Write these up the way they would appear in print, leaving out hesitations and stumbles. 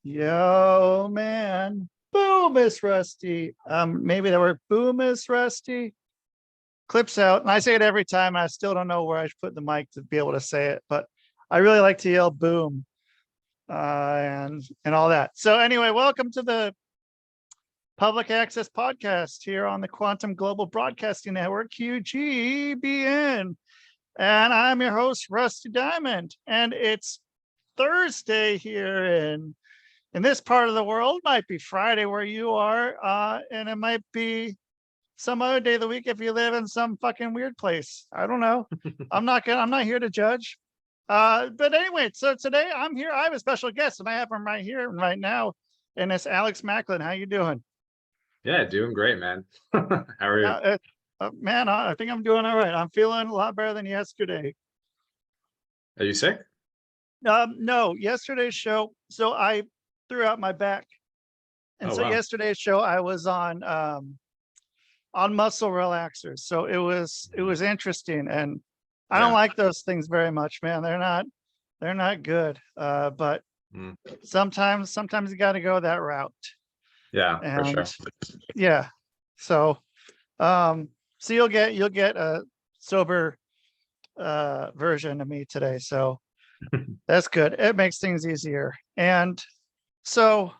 Yo, man. Boom, Miss Rusty. Maybe the word boom, Miss Rusty clips out. And I say it every time. I still don't know where I should put the mic to be able to say it, but I really like to yell boom and all that. So anyway, welcome to the Public Access Podcast here on the Quantum Global Broadcasting Network, qgbn. And I'm your host, Rusty Diamond. And it's Thursday here in this part of the world. Might be Friday where you are, and it might be some other day of the week if you live in some fucking weird place. I don't know. I'm not here to judge. But anyway, so today I'm here. I have a special guest, and I have him right here right now, and it's Alex Macklin. How you doing? Yeah, doing great, man. How are you? Man, I think I'm doing all right. I'm feeling a lot better than yesterday. Are you sick? No, yesterday's show. So I threw out my back, and Oh, so wow. yesterday's show I was on muscle relaxers. So it was interesting, and I don't like those things very much, man. They're not good. But sometimes you got to go that route. Yeah, for sure. Yeah. So so you'll get a sober version of me today. So that's good. It makes things easier. And so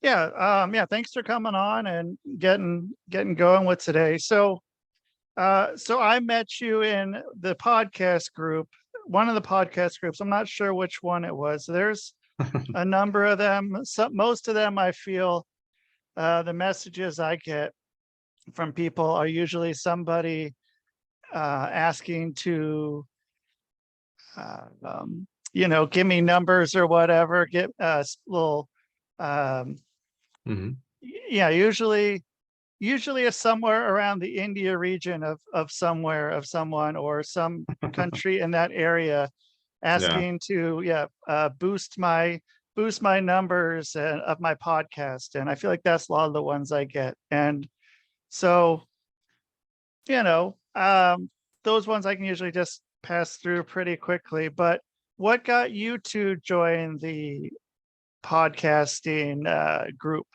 yeah, thanks for coming on and getting going with today. So I met you in the podcast group, one of the podcast groups. I'm not sure which one it was. There's a number of them. Most of them, I feel, the messages I get from people are usually somebody asking to, give me numbers or whatever. Get a little, yeah. Usually it's somewhere around the India region of someone or some country in that area, asking to boost my numbers of my podcast. And I feel like that's a lot of the ones I get. And so, those ones I can usually just pass through pretty quickly. But what got you to join the podcasting group?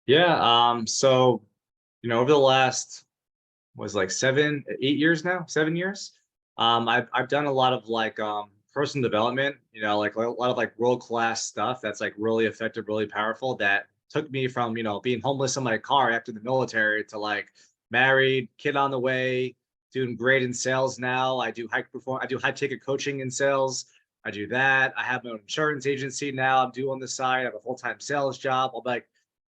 Yeah. So, over the last was like 7 years now, 7 years. I've done a lot of personal development, like a lot of like world-class stuff that's like really effective, really powerful, that took me from, being homeless in my car after the military to like married, kid on the way, doing great in sales now. I do high ticket coaching in sales. I do that. I have my own insurance agency now. I'm doing on the side. I have a full-time sales job. I'm like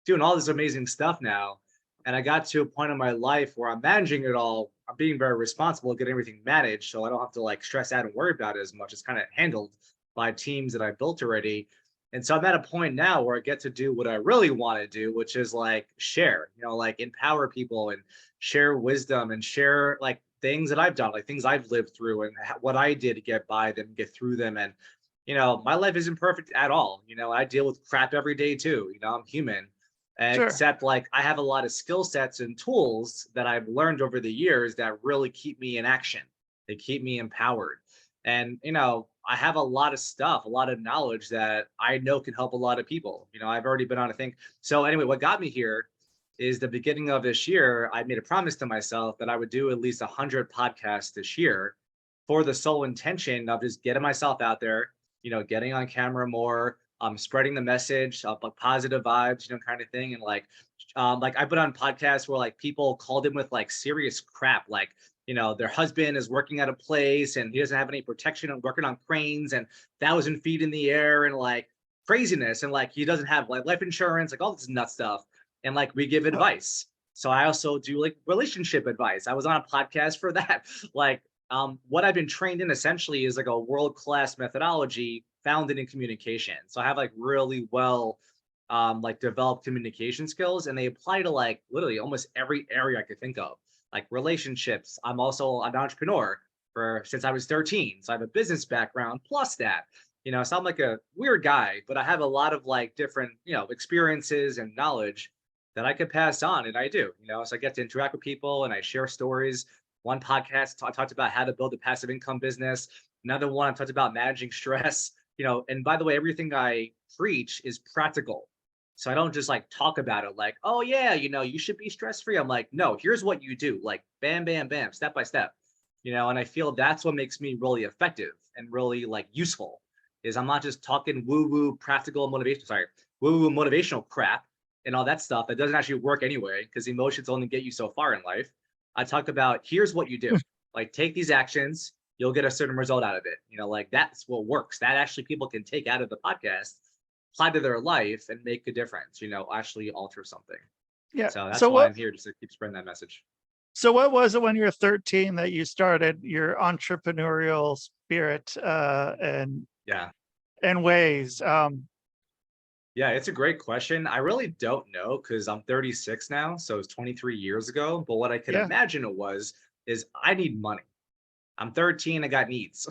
doing all this amazing stuff now. And I got to a point in my life where I'm managing it all. I'm being very responsible, getting everything managed, so I don't have to like stress out and worry about it as much. It's kind of handled by teams that I built already. And so I'm at a point now where I get to do what I really want to do, which is like share, like empower people and share wisdom and share like things that I've done, like things I've lived through and what I did to get by them, get through them. And, my life isn't perfect at all. I deal with crap every day too. I'm human. Sure. Except like I have a lot of skill sets and tools that I've learned over the years that really keep me in action. They keep me empowered. And, I have a lot of stuff, a lot of knowledge that I know can help a lot of people. I've already been on a thing. So anyway, what got me here is the beginning of this year, I made a promise to myself that I would do at least 100 podcasts this year for the sole intention of just getting myself out there, getting on camera more, spreading the message of like positive vibes, kind of thing. And like I put on podcasts where like people called in with like serious crap, like, their husband is working at a place and he doesn't have any protection and working on cranes and 1,000 feet in the air and like craziness. And like, he doesn't have like life insurance, like all this nut stuff. And like, we give advice. So I also do like relationship advice. I was on a podcast for that. Like, what I've been trained in essentially is like a world-class methodology founded in communication. So I have like really well like developed communication skills, and they apply to like literally almost every area I could think of, like relationships. I'm also an entrepreneur since I was 13. So I have a business background plus that, so I'm like a weird guy, but I have a lot of like different, experiences and knowledge that I could pass on. And I do, so I get to interact with people and I share stories. One podcast I talked about how to build a passive income business. Another one I talked about managing stress. and by the way, everything I preach is practical. So I don't just like talk about it like, oh yeah, you should be stress free. I'm like, no, here's what you do, like bam, bam, bam, step by step. And I feel that's what makes me really effective and really like useful is I'm not just talking woo woo practical motivation, sorry, woo woo motivational crap and all that stuff that doesn't actually work anyway because emotions only get you so far in life. I talk about here's what you do, like take these actions, you'll get a certain result out of it. Like that's what works. That actually people can take out of the podcast, apply to their life and make a difference, actually alter something. Yeah. So that's So why what I'm here, just to keep spreading that message. so what was it when you were 13 that you started your entrepreneurial spirit Yeah. and ways? Yeah, it's a great question. I really don't know because I'm 36 now, so it's 23 years ago. But what I could Yeah. imagine it was is I need money. I'm 13, I got needs,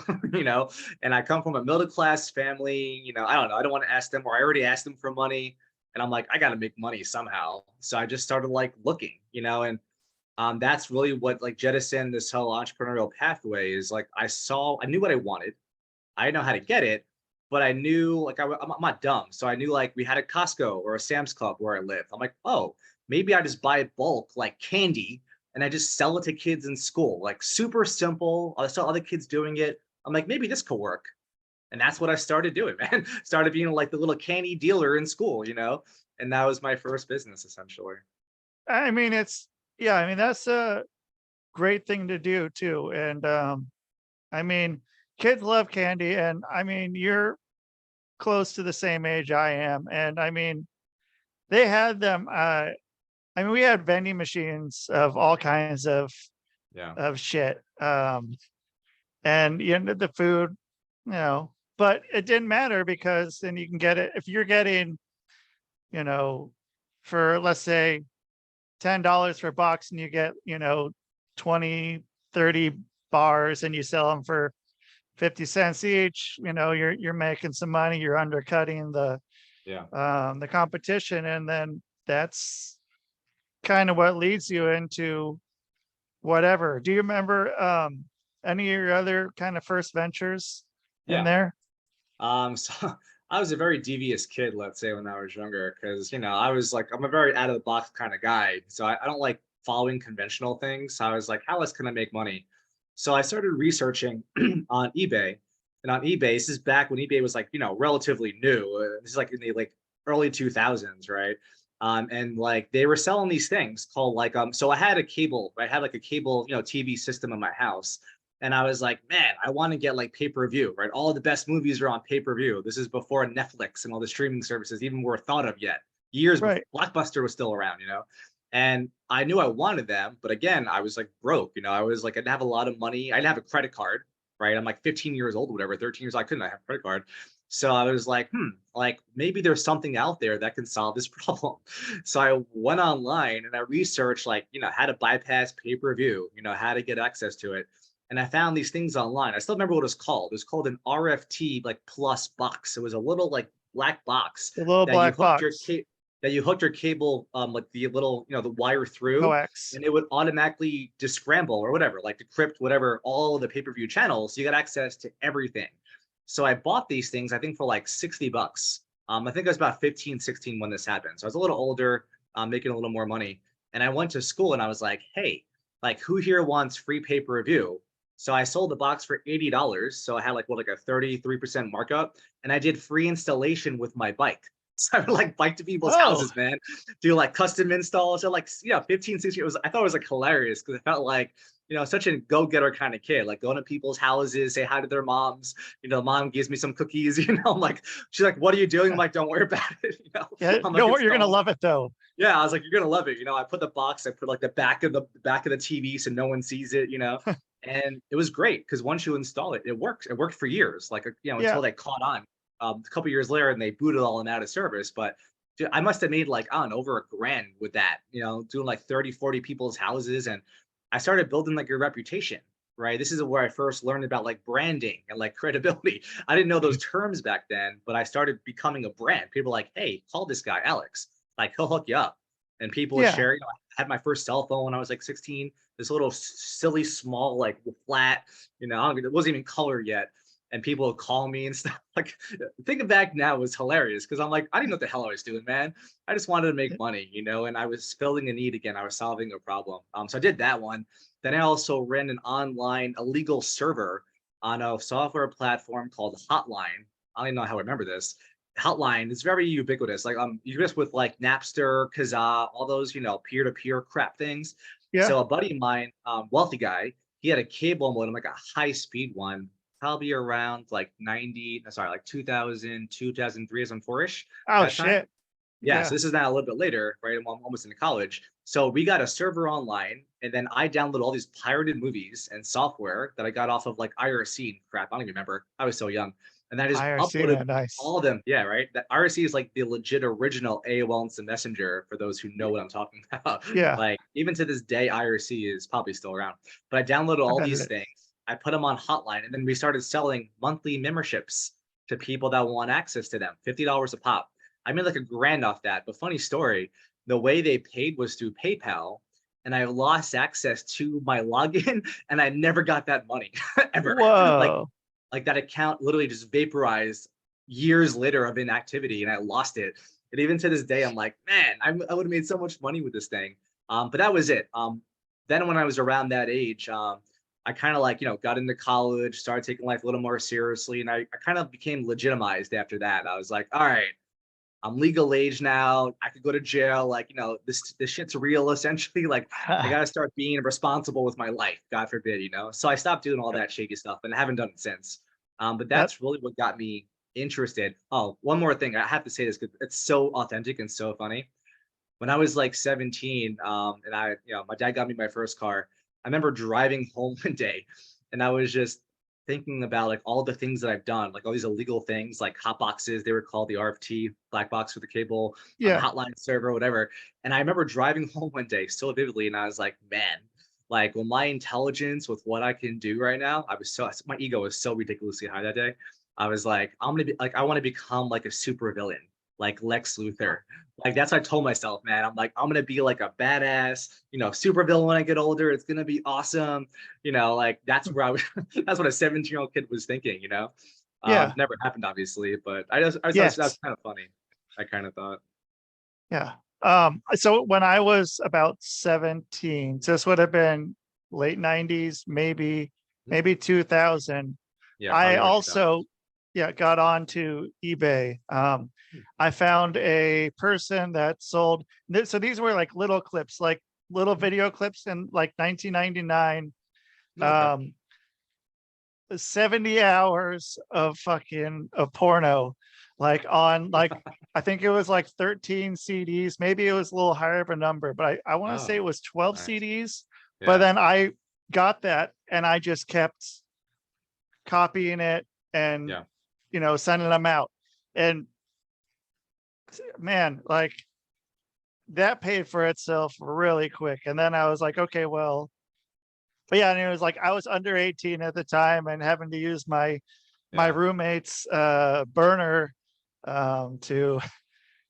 and I come from a middle class family. I don't know. I don't want to ask them, or I already asked them for money, and I'm like, I got to make money somehow. So I just started like looking, and that's really what like jettisoned this whole entrepreneurial pathway is like I knew what I wanted. I didn't know how to get it, but I knew like I'm not dumb. So I knew like we had a Costco or a Sam's Club where I lived. I'm like, oh, maybe I just buy it bulk like candy and I just sell it to kids in school. Like super simple. I saw other kids doing it. I'm like, maybe this could work. And that's what I started doing, man. Started being like the little candy dealer in school, and that was my first business essentially. I mean, I mean, that's a great thing to do too. And I mean, kids love candy, and I mean, you're close to the same age I am. And I mean, they had them. I mean, we had vending machines of all kinds Yeah. of shit. And the food, but it didn't matter because then you can get it if you're getting, you know, for let's say $10 for a box and you get, 20, 30 bars and you sell them for 50 cents each, you're making some money, you're undercutting Yeah. the competition. And then that's kind of what leads you into whatever. Do you remember any of your other kind of first ventures in Yeah. there? So I was a very devious kid, let's say, when I was younger, because I was like, I'm a very out of the box kind of guy. So I don't like following conventional things. So I was like, how else can I make money? So I started researching on eBay. And on eBay, this is back when eBay was like, relatively new. This is like in the like early 2000s, right? And like they were selling these things called like so I had a cable, I had like a cable, TV system in my house. And I was like, man, I want to get like pay-per-view, right? All of the best movies are on pay-per-view. This is before Netflix and all the streaming services even were thought of yet. Years before Right. Blockbuster was still around, And I knew I wanted them, but again, I was like broke, I was like, I didn't have a lot of money. I didn't have a credit card, right? I'm like 15 years old, whatever, 13 years, I couldn't have a credit card. So I was like, like maybe there's something out there that can solve this problem. So I went online and I researched like, how to bypass pay-per-view, how to get access to it. And I found these things online. I still remember what it was called. It was called an RFT like plus box. It was a little like black box The little that you black hooked your box, cable like the little the wire through, coax. and it would automatically descramble or whatever, like decrypt whatever all of the pay-per-view channels. So you got access to everything. So I bought these things, I think for like 60 bucks. I think I was about 15, 16 when this happened. So I was a little older, making a little more money. And I went to school and I was like, hey, like who here wants free pay-per-view? So I sold the box for $80. So I had like like a 33% markup. And I did free installation with my bike. So I would like bike to people's Oh, houses, man. Do like custom installs. So like, 15, 16. I thought it was like hilarious because it felt like, such a go-getter kind of kid, like going to people's houses, say hi to their moms. Mom gives me some cookies, I'm like, she's like, what are you doing? I'm like, don't worry about it. yeah. I'm like No, you're gonna installing. love it though. Yeah, I was like, you're gonna love it. I put the box, I put like the back of the TV so no one sees it, and it was great because once you install it, it works. It worked for years, like Yeah. until they caught on a couple years later and they booted all and out of service. But dude, I must have made like on over $1,000 with that, doing like 30, 40 people's houses, and I started building like a reputation. Right. This is where I first learned about like branding and like credibility. I didn't know those terms back then, but I started becoming a brand. People were like, hey, call this guy Alex. Like he'll hook you up. And people would Yeah. share. I had my first cell phone when I was like 16. This little silly, small, like flat. It wasn't even color yet. and people would call me and stuff. Like thinking back now was hilarious because I'm like, I didn't know what the hell I was doing, man. I just wanted to make money, and I was filling a need again. I was solving a problem. So I did that one. Then I also ran an online illegal server on a software platform called Hotline. I don't even know how I remember this. Hotline is very ubiquitous. Like ubiquitous with like Napster, Kazaa, all those, peer-to-peer crap things. Yeah. So a buddy of mine, wealthy guy, he had a cable modem, like a high-speed one, probably around like 2000, 2003, 2004-ish Oh that time. shit. Yeah, so Yeah. this is now a little bit later, right? I'm almost into college. So we got a server online, and then I downloaded all these pirated movies and software that I got off of like IRC and crap. I don't even remember. I was so young. And I just IRC, uploaded man, nice. all of them. Yeah, right. That IRC is like the legit original AOL Instant Messenger for those who know what I'm talking about. Yeah, Like even to this day, IRC is probably still around. But I downloaded I all bet it these is. things. I put them on Hotline, and then we started selling monthly memberships to people that want access to them, $50 a pop. I made like $1,000 off that. But funny story, the way they paid was through PayPal, and I lost access to my login, and I never got that money ever. Like Whoa. like that account literally just vaporized years later of inactivity, and I lost it. And even to this day, I'm like, man, I would have made so much money with this thing. But that was it. Then when I was around that age, I kind of like, got into college, started taking life a little more seriously, and I kind of became legitimized after that. I was like, all right, I'm legal age now. I could go to jail. Like, this shit's real essentially. Like, I gotta start being responsible with my life, God forbid. So I stopped doing all that shaky stuff and I haven't done it since. But That that's really what got me interested. Oh, one more thing. I have to say this because it's so authentic and so funny. When I was like 17, and my dad got me my first car. I remember driving home one day, and I was just thinking about like all the things that I've done, like all these illegal things, like hot boxes, they were called the RFT, black box for the cable, yeah. hotline server, whatever. And I remember driving home one day so vividly, and I was like, man, like with my intelligence, with what I can do right now, my ego was so ridiculously high that day. I was like, I want to become like a super villain, like Lex Luthor. Like that's what I told myself, man. I'm like, I'm gonna be like a badass, super villain when I get older. It's gonna be awesome. Like that's where I was. That's what a 17-year-old kid was thinking. Yeah. Never happened, obviously, but I thought Yes. that's kind of funny. I kind of thought, Yeah. So when I was about 17, so this would have been late 90s, maybe 2000. yeah, I probably early 2000. also, yeah, got onto eBay. I found a person that sold, so these were like little clips, like little video clips in like 1999. No, okay. 70 hours of porno, like on like I think it was like 13 CDs, maybe it was a little higher of a number, but I want to say it Oh, was 12 nice. CDs. But Yeah. then I got that and I just kept copying it and Yeah. sending them out. And man, like that paid for itself really quick. And then I was like, okay, well, but yeah, and it was like I was under 18 at the time and having to use my Yeah. roommate's burner to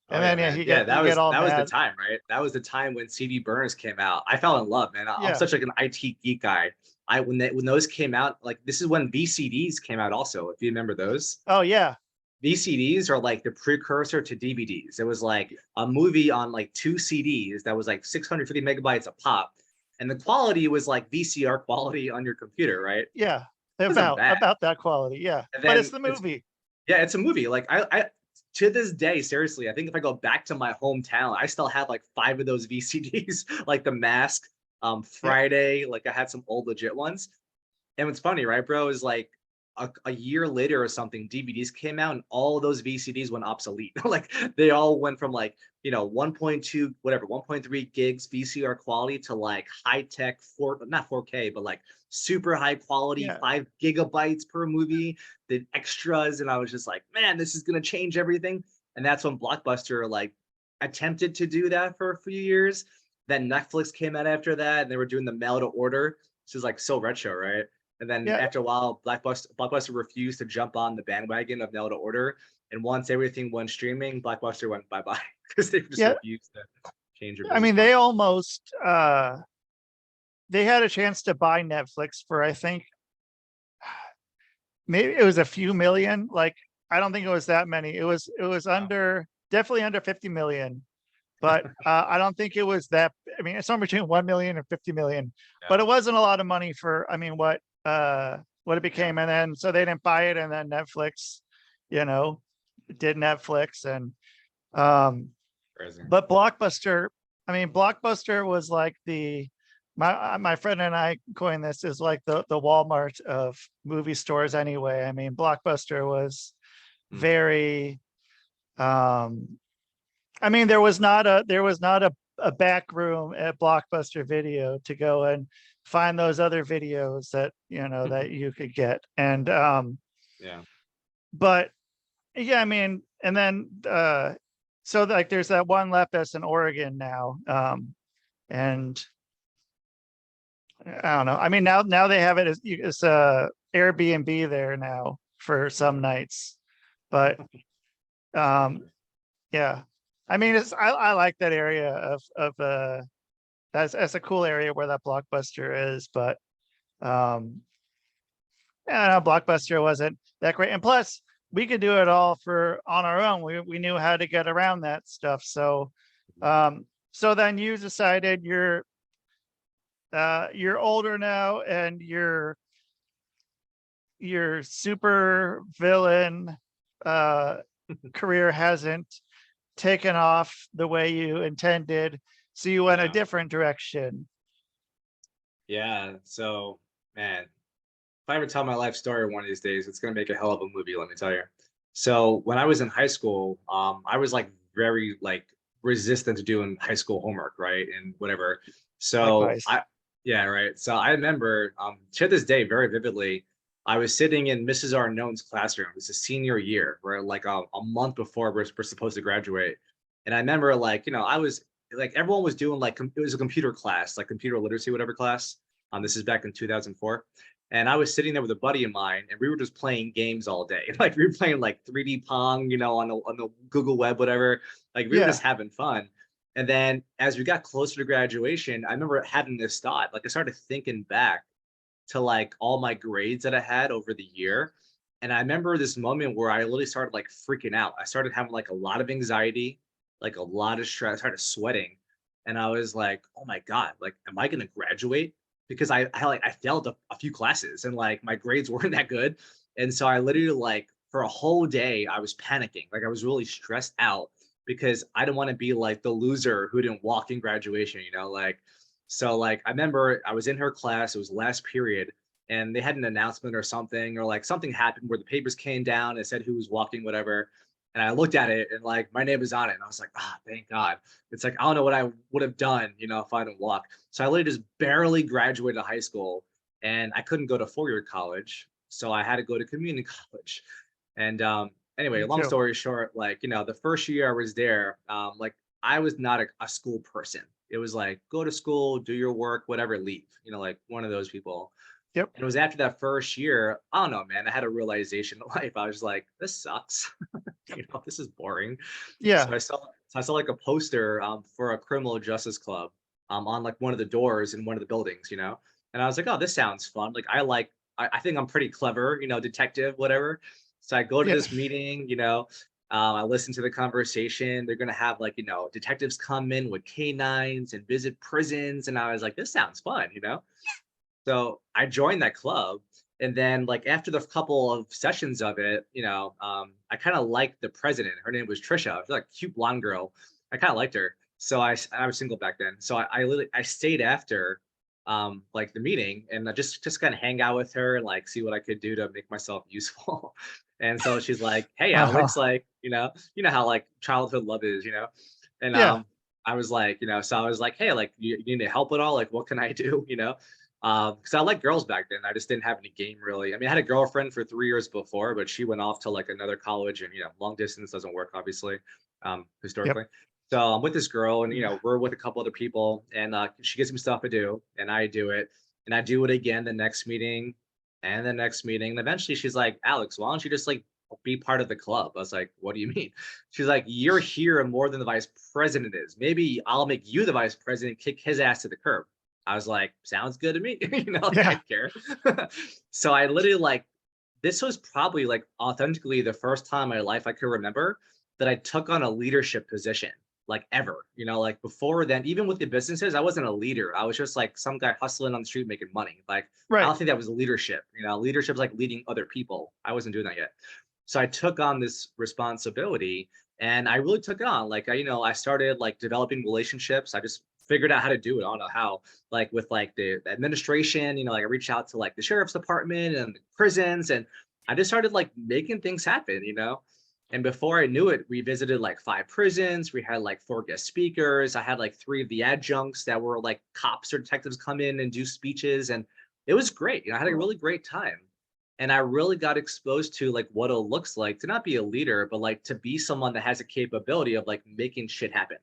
Oh and yeah, then yeah, man. Yeah, you get all that was the mad. time, right? That was the time when CD burners came out. I fell in love, man. I'm Yeah. such like an IT geek guy. When those came out, like this is when VCDs came out also, if you remember those. Oh yeah. VCDs are like the precursor to DVDs. It was like a movie on like 2 CDs that was like 650 megabytes a pop. And the quality was like VCR quality on your computer, right? It Yeah. wasn't bad. About that quality. Yeah. And But it's then the movie. it's a movie. Like I to this day, seriously, I think if I go back to my hometown, I still have like 5 of those VCDs, like The Mask, Yeah. Friday. Like I had some old legit ones. And what's funny, right, bro, is like a year later or something, DVDs came out and all those VCDs went obsolete. Like they all went from like, 1.2, whatever, 1.3 gigs VCR quality to like high tech not 4K, but like super high quality, Yeah. 5 GB per movie, the extras. And I was just like, man, this is going to change everything. And that's when Blockbuster like attempted to do that for a few years. Then Netflix came out after that and they were doing the mail to order. This is like so retro, right? And then Yeah. after a while, Blockbuster refused to jump on the bandwagon of mail to order. And once everything went streaming, Blockbuster went bye-bye because they just Yeah. refused to change their I business mean, they model. almost they had a chance to buy Netflix for I think maybe it was a few million. Like, I don't think it was that many. It was Wow. definitely under 50 million, but I don't think it was that. I mean, it's somewhere between 1 million and 50 million, but Yeah. it wasn't a lot of money for, I mean, what it Yeah. became. And then, so they didn't buy it. And then Netflix, you know, did Netflix. And, um, Crazy. but Blockbuster, I mean, Blockbuster was like my friend and I coined this, is like the Walmart of movie stores anyway. I mean, Blockbuster was Mm. very, um I mean, there was not a back room at Blockbuster Video to go and find those other videos that, that you could get. And Yeah. but yeah, I mean, and then so like there's that one left that's in Oregon now. And I don't know. I mean, now they have it as it's Airbnb there now for some nights. But yeah. I mean, I like that area of that's a cool area where that Blockbuster is. But yeah, no, Blockbuster wasn't that great. And plus, we could do it all on our own. We knew how to get around that stuff. So so then you decided you're older now, and your super villain career hasn't taken off the way you intended. So you went a Yeah. different direction. Yeah. So, man, if I ever tell my life story one of these days, it's gonna make a hell of a movie, let me tell you. So when I was in high school, I was like very like resistant to doing high school homework, right? And whatever. So Likewise. yeah, right. So I remember to this day very vividly, I was sitting in Mrs. Arnone's classroom. It's a senior year, where like a month before we're supposed to graduate. And I remember like, I was like, everyone was doing like, it was a computer class, like computer literacy, whatever class. This is back in 2004. And I was sitting there with a buddy of mine, and we were just playing games all day. Like we were playing like 3D Pong, on the Google Web, whatever. Like we were Yeah. just having fun. And then as we got closer to graduation, I remember having this thought. Like I started thinking back to like all my grades that I had over the year. And I remember this moment where I literally started like freaking out. I started having like a lot of anxiety, like a lot of stress, I started sweating. And I was like, oh my God, like, am I gonna graduate? Because I failed a few classes, and like my grades weren't that good. And so I literally like for a whole day I was panicking. Like I was really stressed out because I didn't want to be like the loser who didn't walk in graduation, like so like I remember I was in her class, it was last period, and they had an announcement or something, or like something happened where the papers came down and said who was walking, whatever. And I looked at it and like my name was on it. And I was like, thank God. It's like, I don't know what I would have done, if I didn't walk. So I literally just barely graduated high school, and I couldn't go to four-year college. So I had to go to community college. And anyway, Me long too. story short, like, the first year I was there, like I was not a school person. It was like, go to school, do your work, whatever, leave, like one of those people. Yep. And it was after that first year, I don't know, man, I had a realization in life. I was like, this sucks. This is boring. Yeah. So I saw like a poster for a criminal justice club on like one of the doors in one of the buildings, and I was like, oh, this sounds fun. Like I think I'm pretty clever, detective, whatever. So I go to Yeah. this meeting, I listen to the conversation. They're gonna have like, detectives come in with canines and visit prisons, and I was like, this sounds fun. So I joined that club. And then like after the couple of sessions of it, I kind of liked the president. Her name was Trisha. She's like a cute blonde girl. I kind of liked her. So I was single back then. So I literally I stayed after like the meeting, and I just kind of hang out with her and like see what I could do to make myself useful. And so she's like, hey Uh-huh. Alex, like, how like childhood love is. And Yeah. I was like, so I was like, hey, like you need help at all? Like, what can I do? Because I liked girls back then. I just didn't have any game really. I mean, I had a girlfriend for 3 years before, but she went off to like another college, and long distance doesn't work, obviously, Yep. historically. So I'm with this girl, and we're with a couple other people, and she gives me stuff to do, and I do it, and I do it again the next meeting, and the next meeting. And eventually, she's like, Alex, why don't you just like be part of the club? I was like, what do you mean? She's like, you're here more than the vice president is. Maybe I'll make you the vice president, kick his ass to the curb. I was like, sounds good to me. Like I Yeah. care. So I literally like this was probably like authentically the first time in my life I could remember that I took on a leadership position, like ever. Like before then, even with the businesses, I wasn't a leader. I was just like some guy hustling on the street making money. Like, I Right. don't think that was leadership. Leadership's like leading other people. I wasn't doing that yet. So I took on this responsibility and I really took it on. Like, I started like developing relationships. I just figured out how to do it. I don't know how, like with like the administration, like I reached out to like the sheriff's department and the prisons, and I just started like making things happen. And before I knew it, we visited like 5 prisons. We had like 4 guest speakers. I had like 3 of the adjuncts that were like cops or detectives come in and do speeches. And it was great. I had a Cool. really great time. And I really got exposed to like what it looks like to not be a leader, but like to be someone that has a capability of like making shit happen.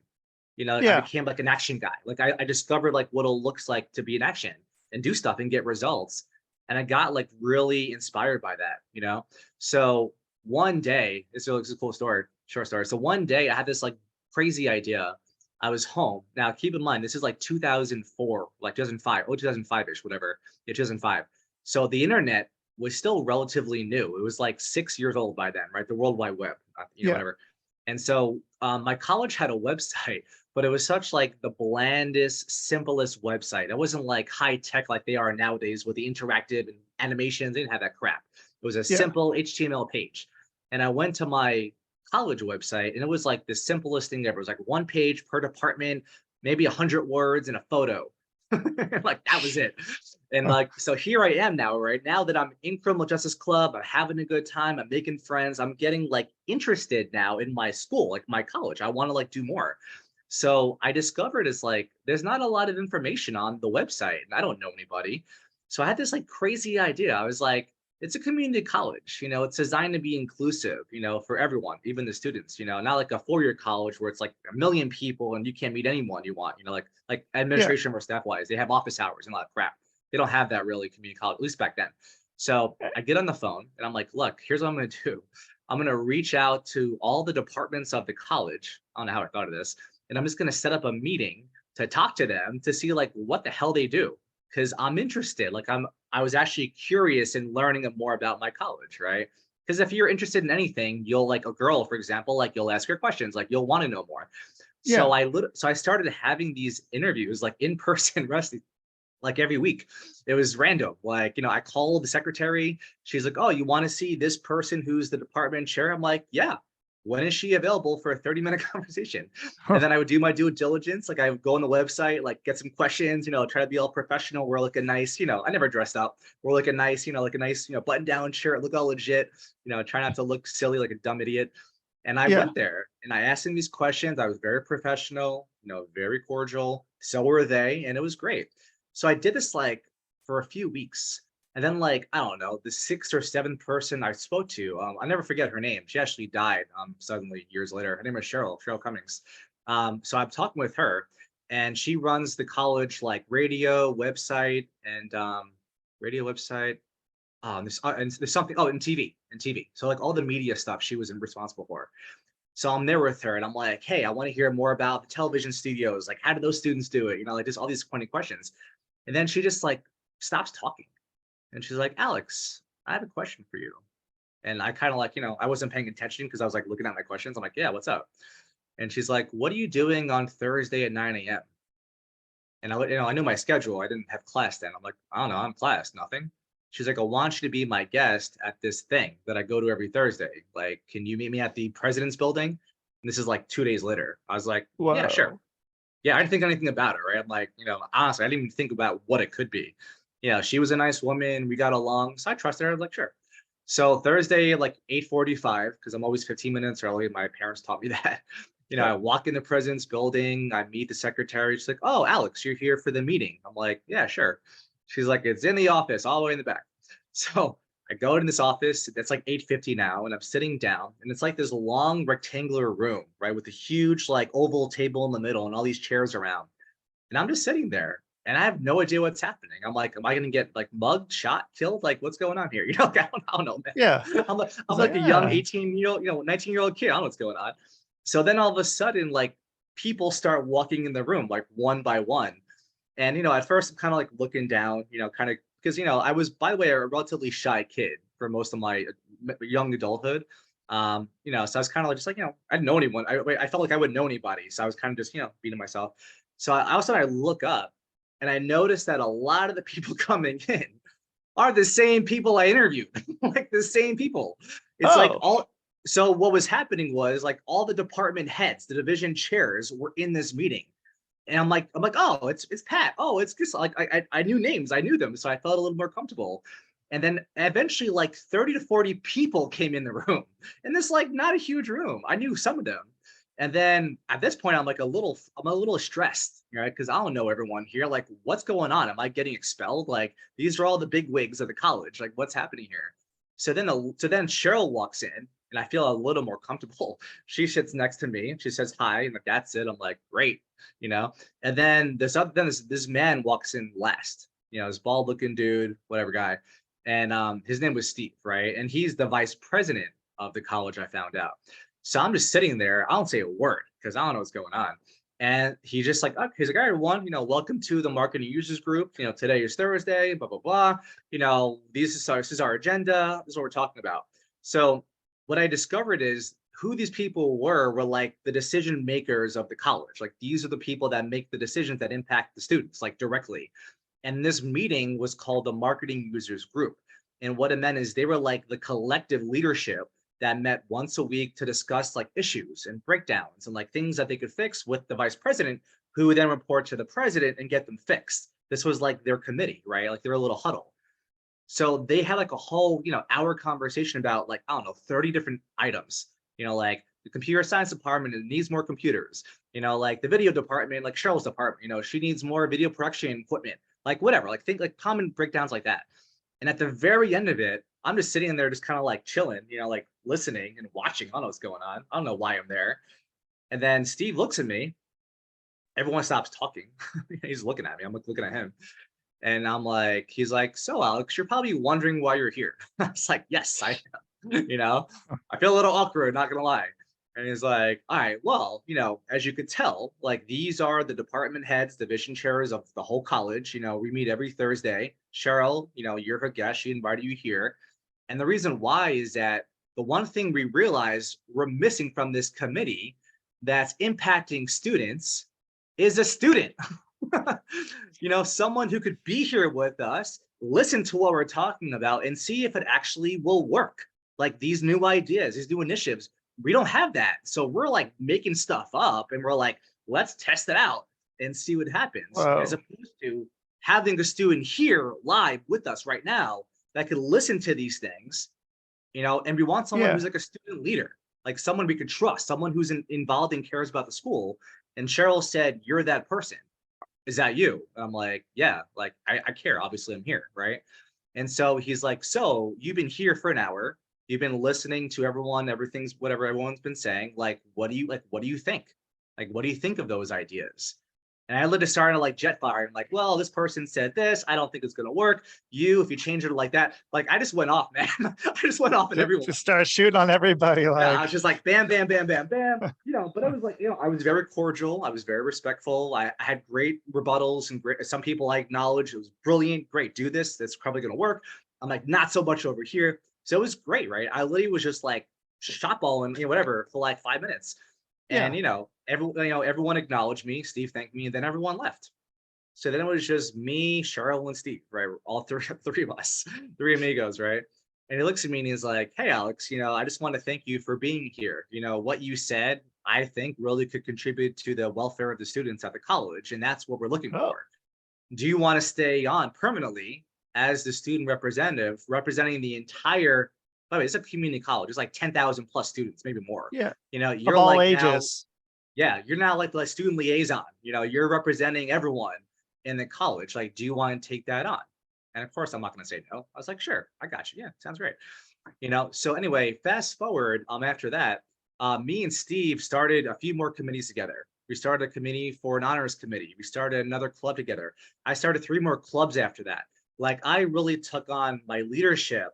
I Yeah. became like an action guy. Like I discovered like what it looks like to be in action and do stuff and get results. And I got like really inspired by that. So one day, it's a cool story, short story. So one day I had this like crazy idea. I was home. Now keep in mind, this is like 2004, like 2005, 2005-ish, whatever. Yeah, 2005. So the internet was still relatively new. It was like 6 years old by then, right? The World Wide Web, Yeah. whatever. And so my college had a website, but it was such like the blandest, simplest website. It wasn't like high tech like they are nowadays with the interactive and animations. They didn't have that crap. It was a Yeah. simple HTML page. And I went to my college website and it was like the simplest thing ever. It was like 1 page per department, maybe 100 words and a photo. Like that was it. And like, so here I am now, right? Now that I'm in criminal justice club, I'm having a good time, I'm making friends, I'm getting like interested now in my school, like my college. I want to like do more. So I discovered it's like there's not a lot of information on the website and I don't know anybody. So I had this like crazy idea. I was like, it's a community college, it's designed to be inclusive, for everyone, even the students, not like a 4-year college where it's like a million people and you can't meet anyone you want, like Yeah. administration or staff wise, they have office hours and all that crap. They don't have that really community college, at least back then. So I get on the phone and I'm like, look, here's what I'm going to do. I'm going to reach out to all the departments of the college. I don't know how I thought of this. And I'm just going to set up a meeting to talk to them to see like what the hell they do. Cause I'm interested. Like I was actually curious in learning more about my college, right? Because if you're interested in anything, you'll like a girl, for example, like you'll ask her questions, like you'll want to know more. Yeah. So I started having these interviews like in person, Rusty, like every week. It was random. Like, I called the secretary. She's like, oh, you want to see this person who's the department chair? I'm like, yeah. When is she available for a 30-minute conversation? And Huh. then I would do my due diligence. Like I would go on the website, like get some questions, try to be all professional. We're looking nice, I never dressed up. We're looking nice, like a nice, button down shirt, look all legit, try not to look silly like a dumb idiot. And I Yeah. went there and I asked them these questions. I was very professional, very cordial. So were they, and it was great. So I did this like for a few weeks. And then like, I don't know, the 6th or 7th person I spoke to, I never forget her name. She actually died suddenly years later. Her name was Cheryl Cummings. So I'm talking with her and she runs the college like radio website and radio website. And there's something, and TV. So like all the media stuff she was responsible for. So I'm there with her and I'm like, hey, I want to hear more about the television studios. Like, how do those students do it? Like just all these pointed questions. And then she just like stops talking. And she's like, Alex, I have a question for you. And I kind of like, I wasn't paying attention because I was like looking at my questions. I'm like, yeah, what's up? And she's like, what are you doing on Thursday at 9 a.m.? And I knew my schedule. I didn't have class then. I'm like, I don't know, I'm class, nothing. She's like, I want you to be my guest at this thing that I go to every Thursday. Like, can you meet me at the president's building? And this is like 2 days later. I was like, yeah, sure. Whoa. Yeah, I didn't think anything about it, right? I'm like, honestly, I didn't even think about what it could be. She was a nice woman. We got along. So I trusted her. I was like, sure. So Thursday, like 8:45, because I'm always 15 minutes early. My parents taught me that. Yeah. I walk in the president's building. I meet the secretary. She's like, oh, Alex, you're here for the meeting. I'm like, yeah, sure. She's like, it's in the office, all the way in the back. So I go in this office. That's like 8:50 now, and I'm sitting down, and it's like this long rectangular room, right, with a huge like oval table in the middle and all these chairs around. And I'm just sitting there and I have no idea what's happening. I'm like, am I going to get like mugged, shot, killed? Like, what's going on here? I don't know, Yeah. man. I'm like, It's I'm like, like a young ah, 18-year-old, 19-year-old kid. I don't know what's going on. So then all of a sudden, like people start walking in the room, like one by one. And, at first I'm kind of like looking down, kind of, because, I was, by the way, a relatively shy kid. for most of my young adulthood. So I was kind of just like, I didn't know anyone. I felt like I wouldn't know anybody. So I was kind of just, being myself. So all of a sudden I look up and I noticed that a lot of the people coming in are the same people I interviewed, like the same people. It's like Oh, so what was happening was like all the department heads, the division chairs were in this meeting. And I'm like, oh, it's Pat. Oh, it's just like I knew names, I knew them, so I felt a little more comfortable. And then eventually, like 30 to 40 people came in the room, and this like not a huge room. I knew some of them, and then at this point, I'm a little stressed, right? Because I don't know everyone here. Like, what's going on? Am I getting expelled? Like, these are all the big wigs of the college. Like, what's happening here? So then Cheryl walks in, and I feel a little more comfortable. She sits next to me, and she says hi, and like, that's it. I'm like, great, you know. And then this man walks in last. This bald looking dude, whatever guy, and his name was Steve, right? And he's the vice president of the college. I found out. So I'm just sitting there. I don't say a word because I don't know what's going on. And he's just like, oh, he's like, all right, everyone, welcome to the marketing users group. Today is Thursday, blah, blah, blah. This is our agenda. This is what we're talking about. So what I discovered is who these people were like the decision makers of the college. Like these are the people that make the decisions that impact the students like directly. And this meeting was called the marketing users group. And what it meant is they were like the collective leadership that met once a week to discuss like issues and breakdowns and like things that they could fix with the vice president, who would then report to the president and get them fixed. This was like their committee, right? Like they're a little huddle. So they had like a whole, hour conversation about like, I don't know, 30 different items, like the computer science department, it needs more computers, like the video department, like Cheryl's department, she needs more video production equipment, like whatever, like think like common breakdowns like that. And at the very end of it, I'm just sitting in there, just kind of like chilling, like listening and watching. I don't know what's going on. I don't know why I'm there. And then Steve looks at me. Everyone stops talking. He's looking at me. I'm looking at him. And I'm like, he's like, so Alex, you're probably wondering why you're here. I was like, yes, I am. I feel a little awkward, not gonna lie. And he's like, all right, well, as you could tell, like these are the department heads, division chairs of the whole college. We meet every Thursday. Cheryl, you're her guest. She invited you here. And the reason why is that the one thing we realized we're missing from this committee that's impacting students is a student. Someone who could be here with us, listen to what we're talking about and see if it actually will work. Like these new ideas, these new initiatives, we don't have that. So we're like making stuff up and we're like, let's test it out and see what happens. whoa. As opposed to having a student here live with us right now that could listen to these things, and we want someone Yeah. who's like a student leader, like someone we could trust, someone who's involved and cares about the school. And Cheryl said, you're that person. Is that you? And I'm like, yeah, like I care. Obviously, I'm here, right? And so he's like, so you've been here for an hour. You've been listening to everyone, whatever everyone's been saying. Like, what do you think? Like, what do you think of those ideas? And I literally started like jet fire. I'm like, well, this person said this. I don't think it's gonna work. If you change it like that, like I just went off, man. I just went off on everyone. Just start shooting on everybody. Yeah, I Like, was just like bam, bam, bam, bam, bam. But I was like, I was very cordial. I was very respectful. I had great rebuttals and some people I acknowledged. It was brilliant. Great, do this. That's probably gonna work. I'm like, not so much over here. So it was great, right? I literally was just like shot balling, whatever, for like 5 minutes. And yeah. everyone acknowledged me. Steve thanked me, and then everyone left. So then it was just me, Cheryl, and Steve, right? All three of us, three amigos, right? And he looks at me and he's like, hey, Alex, I just want to thank you for being here. What you said, I think really could contribute to the welfare of the students at the college. And that's what we're looking Oh, for. Do you want to stay on permanently as the student representative, representing the entire, by the way, it's a community college. It's like 10,000 plus students, maybe more. yeah. You're Of all like now, ages. yeah, you're now like the student liaison. You're representing everyone in the college. Like, do you want to take that on? And of course, I'm not going to say no. I was like, sure, I got you. Yeah, sounds great. So anyway, fast forward after that, me and Steve started a few more committees together. We started a committee for an honors committee. We started another club together. I started 3 more clubs after that. Like I really took on my leadership,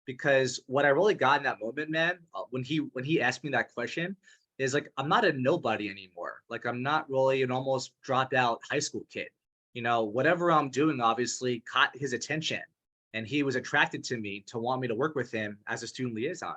because what I really got in that moment, man, when he asked me that question, is like, I'm not a nobody anymore. Like I'm not really an almost dropped out high school kid. Whatever I'm doing obviously caught his attention. and he was attracted to me to want me to work with him as a student liaison,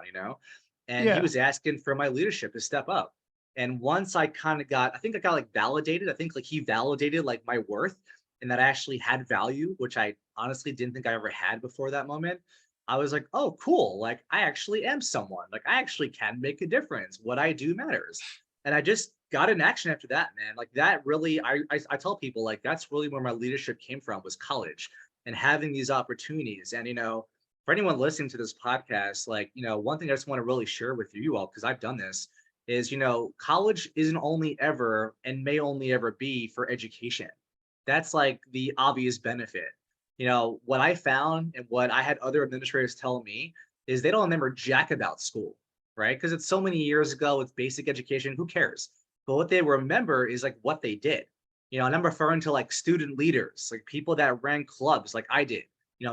and he Yeah. was asking for my leadership to step up. And once I kind of got, I think I got like validated. I think like he validated like my worth and that I actually had value, which I honestly didn't think I ever had before that moment. I was like, oh, cool. Like I actually am someone. Like I actually can make a difference. What I do matters. And I just got in action after that, man. Like that really, I tell people like that's really where my leadership came from, was college and having these opportunities. And for anyone listening to this podcast, like one thing I just want to really share with you all, because I've done this, is college isn't only ever and may only ever be for education. That's like the obvious benefit. What I found and what I had other administrators tell me is they don't remember jack about school, right? Because it's so many years ago, it's basic education, who cares? But what they remember is like what they did. And I'm referring to like student leaders, like people that ran clubs like I did,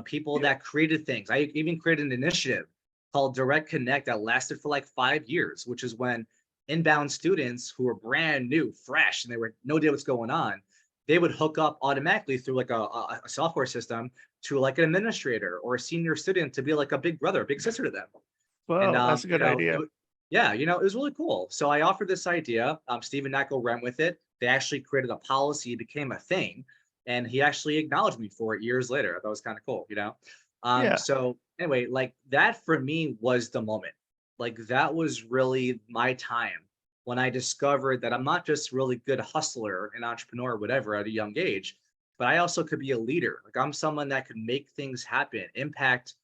people Yeah. that created things. I even created an initiative called Direct Connect that lasted for like 5 years, which is when inbound students who were brand new, fresh, and they were no idea what's going on, they would hook up automatically through like a software system to like an administrator or a senior student to be like a big brother, big sister to them. And Well, that's a good idea. it was really cool. So I offered this idea. Stephen Nackel ran with it. They actually created a policy, it became a thing, and he actually acknowledged me for it years later. I thought it was kind of cool. Yeah. So anyway, like that for me was the moment. Like that was really my time when I discovered that I'm not just really good hustler and entrepreneur, whatever, at a young age, but I also could be a leader. Like I'm someone that could make things happen, impact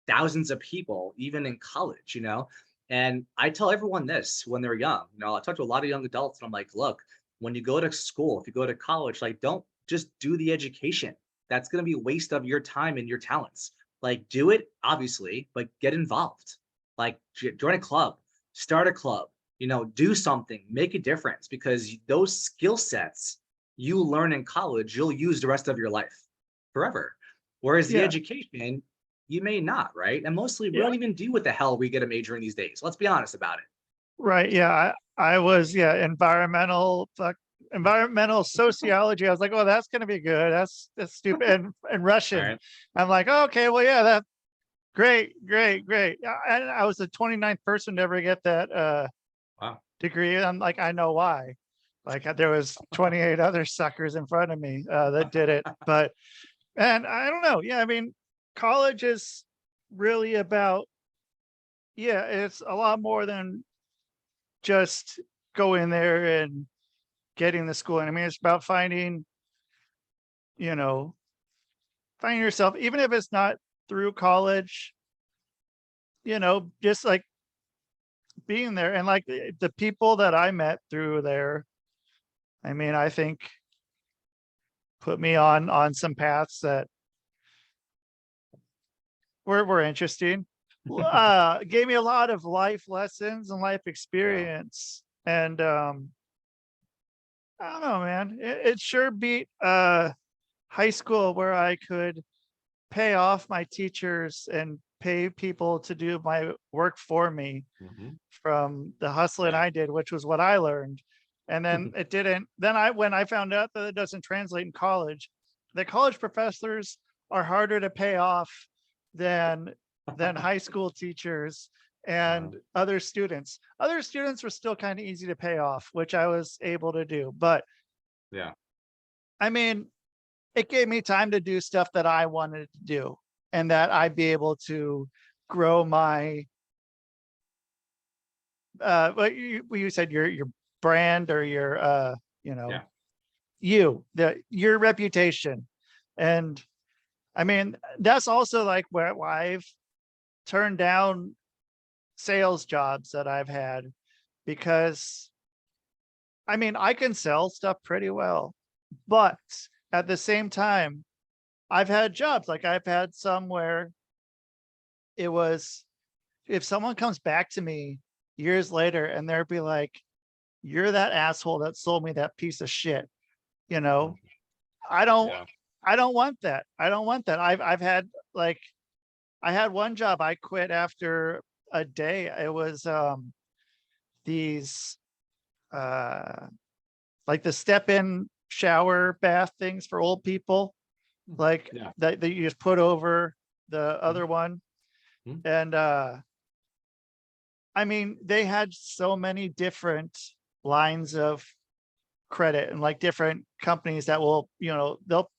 thousands of people, even in college. And I tell everyone this when they're young. I talk to a lot of young adults and I'm like, look, when you go to school, if you go to college, like don't just do the education. That's going to be a waste of your time and your talents. Like do it, obviously, but get involved. Like join a club, start a club, do something, make a difference, because those skill sets you learn in college, you'll use the rest of your life forever. Whereas the Yeah. education, you may not, right? And mostly we Yeah. don't even do what the hell we get a major in these days. Let's be honest about it. Right. Yeah. I was, environmental sociology. I was like, oh, that's going to be good. That's stupid. And All Russian. right. I'm like, oh, okay, well, yeah, that's great, great, great. Yeah, and I was the 29th person to ever get that Wow. degree. I'm like, I know why. Like there was 28 other suckers in front of me that did it. And I don't know. Yeah. I mean, college is really about, yeah, it's a lot more than just go in there and getting the school. And I mean, it's about you know, finding yourself, even if it's not through college, just like being there. And like the people that I met through there, I mean, I think put me on some paths that were interesting. Gave me a lot of life lessons and life Yeah. experience. And I don't know, man. It sure beat high school, where I could pay off my teachers and pay people to do my work for me Hmm. from the hustling Yeah. I did, which was what I learned. And then it didn't. When I found out that it doesn't translate in college, the college professors are harder to pay off than high school teachers Uh, and other students. Other students were still kind of easy to pay off, which I was able to do. But yeah. I mean, it gave me time to do stuff that I wanted to do, and that I'd be able to grow my what you said, your brand, or your you know Yeah. your reputation. And I mean, that's also like why I've turned down sales jobs that I've had, because I mean, I can sell stuff pretty well, but at the same time, I've had jobs, like I've had some where it was, if someone comes back to me years later and they'll be like, you're that asshole that sold me that piece of shit, you know, I don't, Yeah. I don't want that. I don't want that. I've had like, I had one job I quit after a day. It was these like the step in shower bath things for old people, like Yeah. that you just put over the other one. Mhm. And I mean, they had so many different lines of credit and like different companies that will, they'll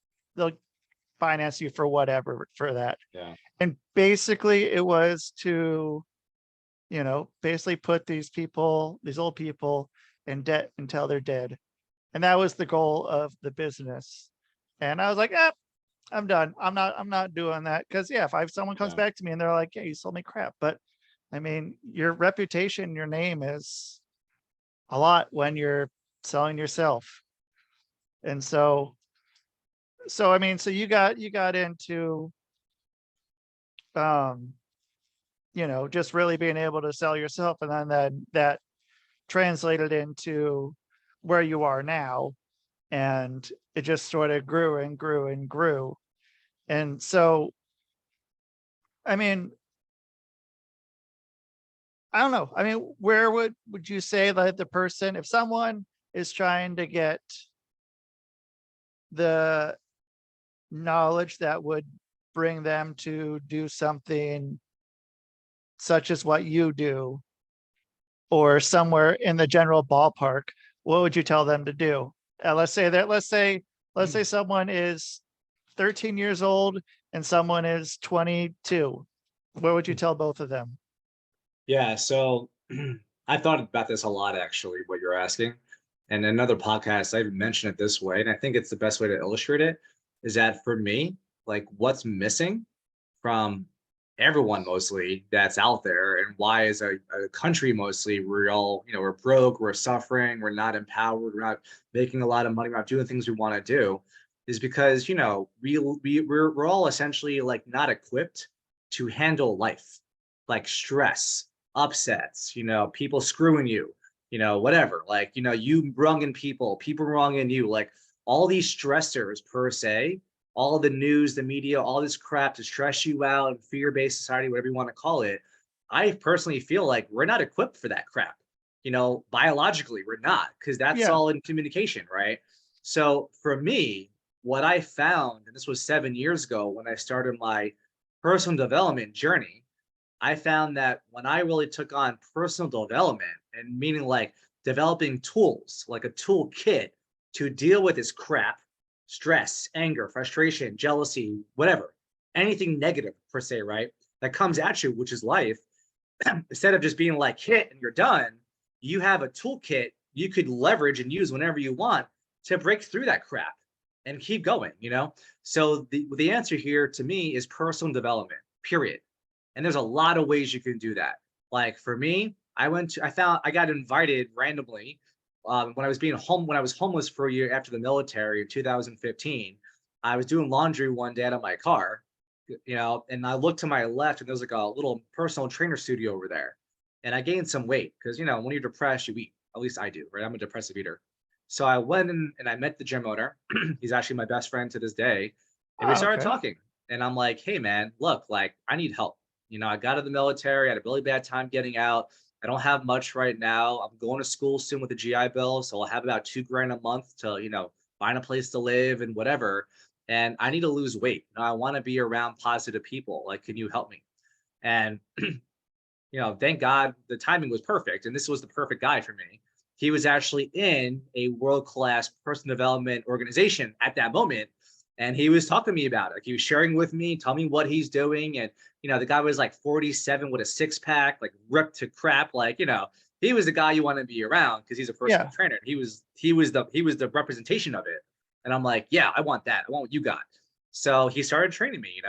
finance you for whatever for that. Yeah. And basically it was to, basically put these old people in debt until they're dead. And that was the goal of the business. And I was like, I'm done. I'm not doing that. Cause yeah, if someone comes Yeah. back to me and they're like, yeah, you sold me crap. But I mean, your reputation, your name is a lot when you're selling yourself. And so I mean, so you got into um, just really being able to sell yourself, and then that translated into where you are now, and it just sort of grew and grew and grew. And so, I mean, I don't know. I mean, where would you say that the person, if someone is trying to get the knowledge that would bring them to do something such as what you do, or somewhere in the general ballpark, what would you tell them to do? Let's say someone is 13 years old and someone is 22. What would you tell both of them? Yeah. So I thought about this a lot, actually, what you're asking. And in another podcast, I mentioned it this way. And I think it's the best way to illustrate it is that for me, like what's missing from everyone mostly that's out there, and why as a country mostly we're all, we're broke, we're suffering, we're not empowered, we're not making a lot of money, we're not doing things we want to do, is because we're all essentially like not equipped to handle life, like stress, upsets, people screwing you, whatever, like, you wronging people wronging you, like all these stressors per se, all the news, the media, all this crap to stress you out, fear-based society, whatever you want to call it. I personally feel like we're not equipped for that crap. Biologically, we're not, because that's Yeah. all in communication, right? So for me, what I found, and this was 7 years ago when I started my personal development journey, I found that when I really took on personal development, and meaning like developing tools, like a toolkit to deal with this crap, stress, anger, frustration, jealousy, whatever, anything negative per se, right? That comes at you, which is life, instead of just being like hit and you're done, you have a toolkit you could leverage and use whenever you want to break through that crap and keep going. So the answer here to me is personal development, period. And there's a lot of ways you can do that. Like for me, I got invited randomly when I was homeless for a year after the military in 2015. I was doing laundry one day out of my car, and I looked to my left and there was like a little personal trainer studio over there. And I gained some weight because, when you're depressed, you eat. At least I do, right? I'm a depressive eater. So I went in and I met the gym owner. He's actually my best friend to this day. And we Oh, started okay. talking. And I'm like, hey, man, look, like I need help. I got out of the military. I had a really bad time getting out. I don't have much right now. I'm going to school soon with the GI Bill. So I'll have about 2 grand a month to, find a place to live and whatever. And I need to lose weight. I want to be around positive people. Like, can you help me? And thank God the timing was perfect. And this was the perfect guy for me. He was actually in a world-class personal development organization at that moment. And he was talking to me about it. Like he was sharing with me, telling me what he's doing. And, the guy was like 47 with a six-pack, like ripped to crap. Like, he was the guy you want to be around because he's a personal Yeah. trainer. He was the representation of it. And I'm like, yeah, I want that. I want what you got. So he started training me.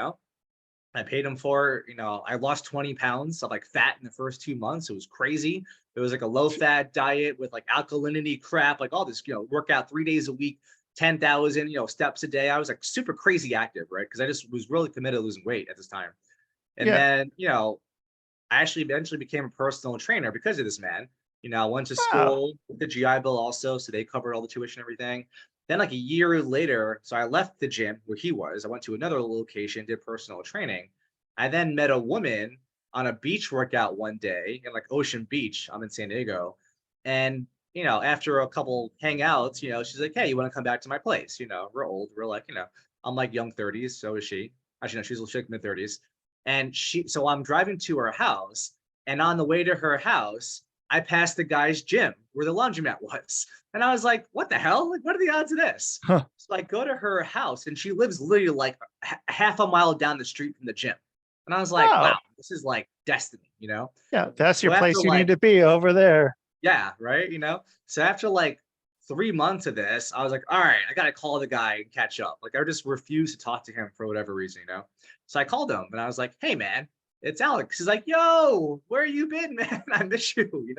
I paid him for, I lost 20 pounds of like fat in the first 2 months. It was crazy. It was like a low fat diet with like alkalinity crap, like all this, workout 3 days a week, 10,000, steps a day. I was like super crazy active, right? Because I just was really committed to losing weight at this time. And Yeah. then, I actually eventually became a personal trainer because of this man. I went to Oh, school with the GI Bill also, so they covered all the tuition and everything. Then, like a year later, so I left the gym where he was. I went to another location, did personal training. I then met a woman on a beach workout one day in like Ocean Beach. I'm in San Diego. And, after a couple hangouts, she's like, hey, you want to come back to my place? We're old. We're like, I'm like young 30s. So is she. Actually, no, she's like mid 30s. And so I'm driving to her house, and on the way to her house, I passed the guy's gym where the laundromat was. And I was like, what the hell? Like, what are the odds of this? Huh. So I go to her house, and she lives literally like half a mile down the street from the gym. And I was like, Oh, wow, this is like destiny, you know? yeah, that's your So after place you need like, to be, over there. yeah, right, So after like 3 months of this, I was like, all right, I got to call the guy and catch up. Like, I just refused to talk to him for whatever reason, So I called him and I was like, hey, man, it's Alex. He's like, yo, where you been, man? I miss you.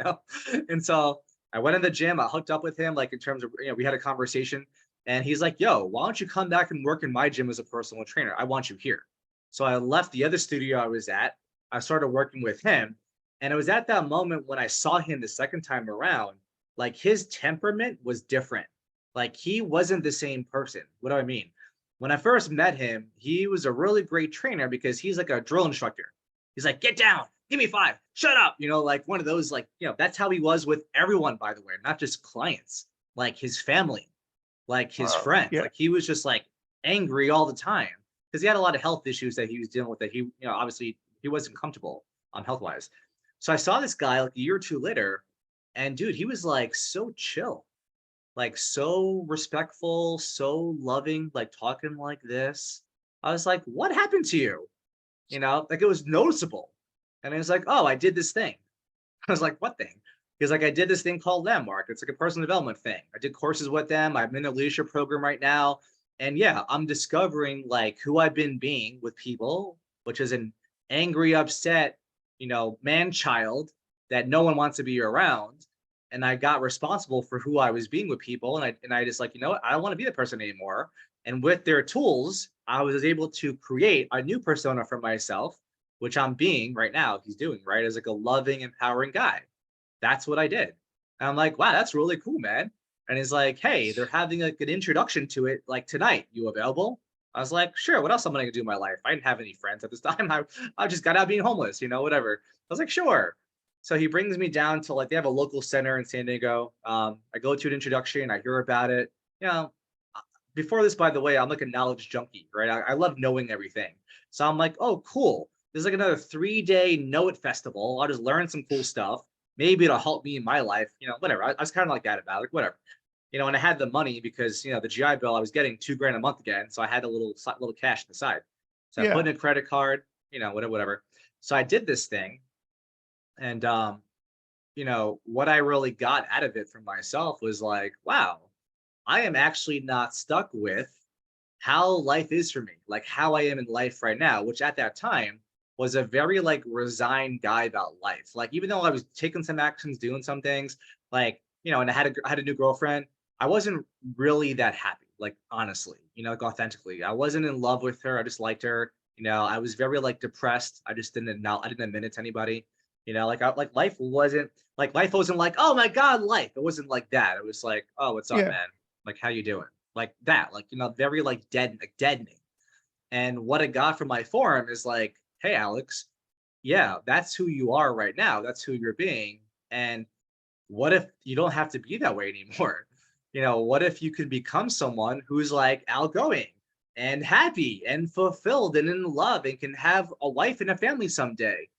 And so I went in the gym, I hooked up with him, like in terms of, we had a conversation, and he's like, yo, why don't you come back and work in my gym as a personal trainer? I want you here. So I left the other studio I was at. I started working with him. And it was at that moment when I saw him the second time around, like his temperament was different. Like he wasn't the same person. What do I mean? When I first met him, he was a really great trainer because he's like a drill instructor. He's like, get down, give me 5, shut up. Like one of those, like, that's how he was with everyone, by the way, not just clients, like his family, like his friends. Yeah. Like he was just like angry all the time because he had a lot of health issues that he was dealing with that he, obviously he wasn't comfortable health wise. So I saw this guy like a year or two later, and dude, he was like so chill, like so respectful, so loving, like talking like this. I was like, what happened to you? Like it was noticeable. And he was like, oh, I did this thing. I was like, what thing? He was like, I did this thing called Landmark. It's like a personal development thing. I did courses with them. I'm in a leadership program right now. And yeah, I'm discovering like who I've been being with people, which is an angry, upset, man child that no one wants to be around. And I got responsible for who I was being with people. And I just like, what? I don't want to be the person anymore. And with their tools, I was able to create a new persona for myself, which I'm being right now. He's doing right as like a loving, empowering guy. That's what I did. And I'm like, wow, that's really cool, man. And he's like, hey, they're having like an introduction to it like tonight. You available? I was like, sure. What else am I going to do in my life? I didn't have any friends at this time. I just got out being homeless, whatever. I was like, sure. So he brings me down to like, they have a local center in San Diego. I go to an introduction. I hear about it. Before this, by the way, I'm like a knowledge junkie, right? I love knowing everything. So I'm like, oh, cool. There's like another 3-day Know It festival. I'll just learn some cool stuff. Maybe it'll help me in my life, whatever. I was kind of like that about it, whatever. And I had the money because, the GI Bill, I was getting $2,000 a month again. So I had a little cash on the side. So I put in a credit card, whatever. So I did this thing. And, what I really got out of it for myself was like, wow, I am actually not stuck with how life is for me, like how I am in life right now, which at that time was a very like resigned guy about life. Like, even though I was taking some actions, doing some things, like, and I had a new girlfriend, I wasn't really that happy, like, honestly, like authentically. I wasn't in love with her. I just liked her. I was very like depressed. I didn't admit it to anybody. Life wasn't like, oh my God, life. It wasn't like that. It was like, oh, what's up, Yeah. man? Like, how you doing? Like that, like, very like deadening. And what I got from my forum is like, hey, Alex, yeah, that's who you are right now. That's who you're being. And what if you don't have to be that way anymore? What if you could become someone who's like outgoing and happy and fulfilled and in love and can have a wife and a family someday?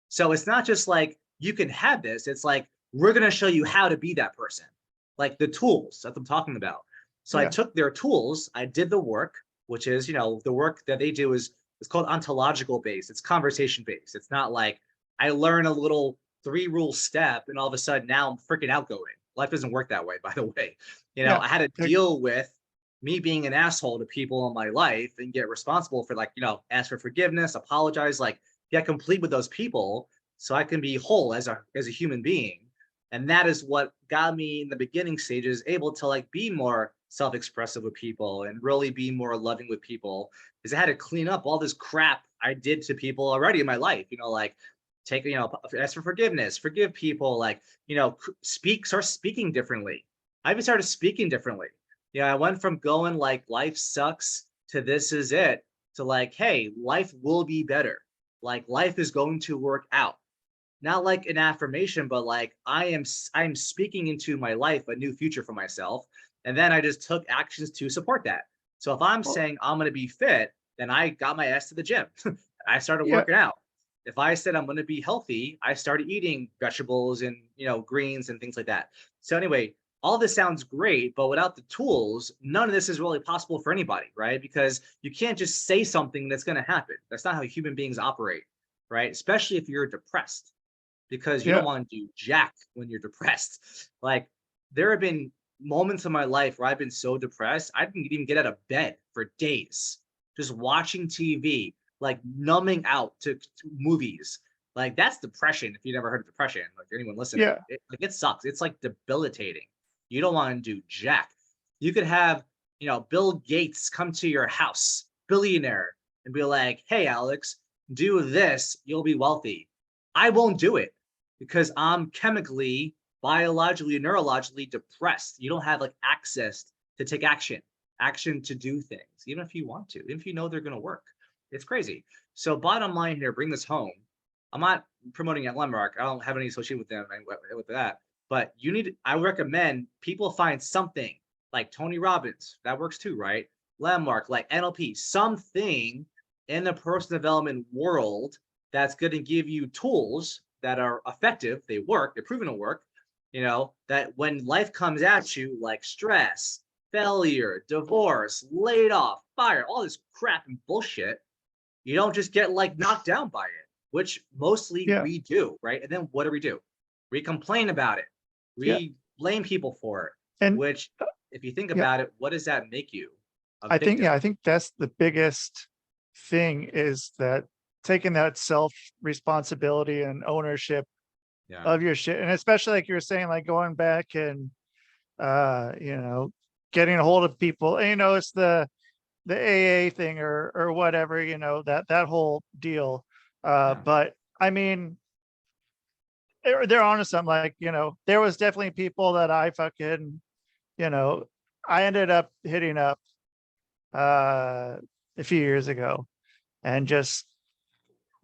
So it's not just like you can have this. It's like, we're going to show you how to be that person, like the tools that I'm talking about. So I Yeah. took their tools, I did the work, which is, the work that they do is it's called ontological based. It's conversation based. It's not like I learn a little 3-rule step and all of a sudden now I'm freaking outgoing. Life doesn't work that way, by the way. Yeah. I had to deal with me being an asshole to people in my life and get responsible for, like, ask for forgiveness, apologize, like get complete with those people so I can be whole as a human being. And that is what got me in the beginning stages able to like be more self-expressive with people and really be more loving with people, because I had to clean up all this crap I did to people already in my life, like ask for forgiveness, forgive people, like, start speaking differently. I even started speaking differently. I went from going like life sucks to this is it to like, hey, life will be better. Like life is going to work out. Not like an affirmation, but like I'm speaking into my life a new future for myself. And then I just took actions to support that. So if I'm Well, saying I'm going to be fit, then I got my ass to the gym. I started Yeah. working out. If I said I'm going to be healthy, I started eating vegetables and, greens and things like that. So anyway, all this sounds great, but without the tools, none of this is really possible for anybody, right? Because you can't just say something that's going to happen. That's not how human beings operate, right? Especially if you're depressed, because you don't Yeah. want to do jack when you're depressed. Like, there have been moments in my life where I've been so depressed, I didn't even get out of bed for days, just watching TV, like numbing out to movies. Like, that's depression. If you never heard of depression, like anyone listening, Yeah. it sucks. It's like debilitating. You don't want to do jack. You could have, Bill Gates come to your house, billionaire, and be like, "Hey, Alex, do this, you'll be wealthy." I won't do it because I'm chemically, biologically, neurologically depressed. You don't have like access to take action to do things, even if you want to, even if you know they're going to work. It's crazy. So bottom line here, bring this home. I'm not promoting at Landmark. I don't have any association with them and with that. But I recommend people find something like Tony Robbins. That works too, right? Landmark, like NLP, something in the personal development world that's going to give you tools that are effective. They work, they're proven to work, that when life comes at you, like stress, failure, divorce, laid off, fire, all this crap and bullshit, you don't just get like knocked down by it, which mostly Yeah. we do, right? And then what do? We complain about it. Yeah. We blame people for it, And which, if you think yeah, about it, what does that make you? A yeah, victim. I think that's the biggest thing, is that taking that self responsibility and ownership Yeah. of your shit. And especially like you were saying, like going back and getting a hold of people. And, it's the AA thing or whatever, that whole deal. Yeah. But I mean, they're honest. I'm like, there was definitely people that I fucking, you know, I ended up hitting up a few years ago, and just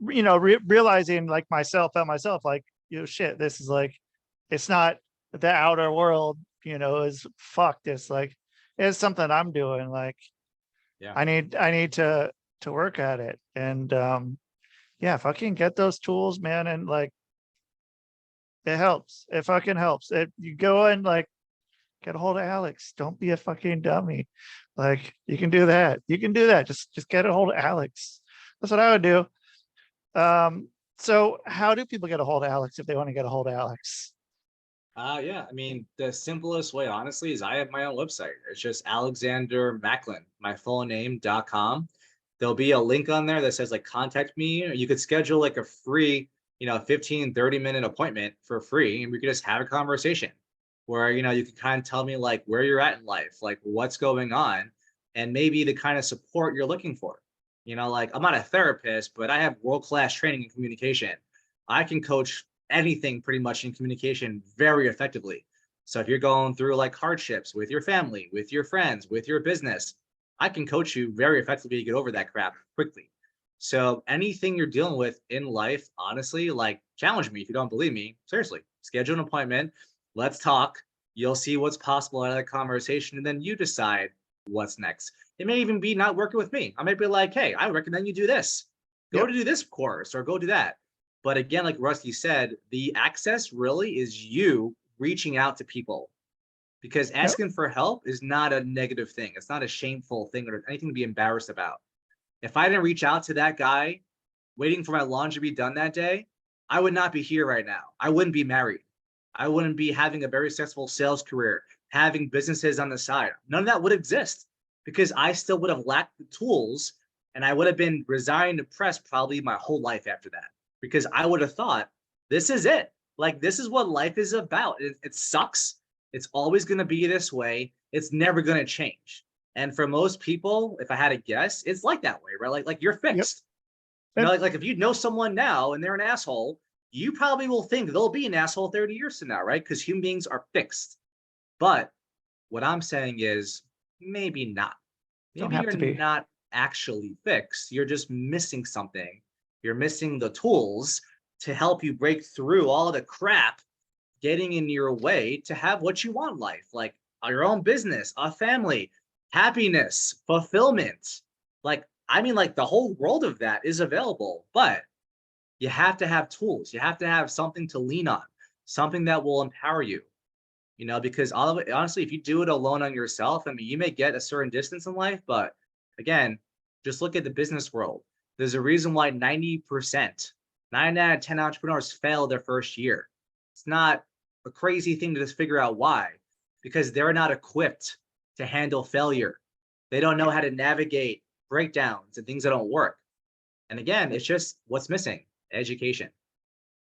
realizing like myself, like, shit, this is like, it's not the outer world, is fucked. It's like, it's something I'm doing. Like, Yeah. I need to work at it. And yeah, fucking get those tools, man. And like, it helps. It fucking helps. You go and like get a hold of Alex. Don't be a fucking dummy. Like, you can do that. You can do that. Just get a hold of Alex. That's what I would do. So how do people get a hold of Alex if they want to get a hold of Alex? Yeah. I mean, the simplest way, honestly, is I have my own website. It's just Alexander Macklin, my full name.com. There'll be a link on there that says like contact me, or you could schedule like a free, 15, 30-minute appointment for free. And we could just have a conversation where, you can kind of tell me like where you're at in life, like what's going on, and maybe the kind of support you're looking for. Like, I'm not a therapist, but I have world-class training in communication. I can coach anything pretty much in communication very effectively. So if you're going through like hardships with your family, with your friends, with your business, I can coach you very effectively to get over that crap quickly. So anything you're dealing with in life, honestly, like, challenge me if you don't believe me. Seriously, schedule an appointment. Let's talk. You'll see what's possible out of that conversation, and then you decide what's next. It may even be not working with me. I might be like, hey, I recommend you do this. Go Yep. to do this course or go do that. But again, like Rusty said, the access really is you reaching out to people, because Yep. asking for help is not a negative thing. It's not a shameful thing or anything to be embarrassed about. If I didn't reach out to that guy waiting for my laundry to be done that day, I would not be here right now. I wouldn't be married. I wouldn't be having a very successful sales career, having businesses on the side. None of that would exist, because I still would have lacked the tools, and I would have been resigned, depressed probably my whole life after that, because I would have thought, this is it. Like, this is what life is about. It sucks. It's always going to be this way. It's never going to change. And for most people, if I had to guess, it's like that way, right? Like you're Yep. fixed. And Like if you know someone now and they're an asshole, you probably will think they'll be an asshole 30 years from now, right? Because human beings are fixed. But what I'm saying is, maybe not. don't Maybe have you're to be. not actually fixed. You're just missing something. You're missing the tools to help you break through all the crap getting in your way to have what you want in life, like your own business, a family, happiness, fulfillment. Like, I mean, like the whole world of that is available, but you have to have tools. You have to have something to lean on, something that will empower you, because all of it, honestly, if you do it alone on yourself, I mean, you may get a certain distance in life, but again, just look at the business world. There's a reason why 90%, 9 out of 10 entrepreneurs fail their first year. It's not a crazy thing to just figure out why, because they're not equipped to handle failure. They don't know how to navigate breakdowns and things that don't work. And again, it's just what's missing: education.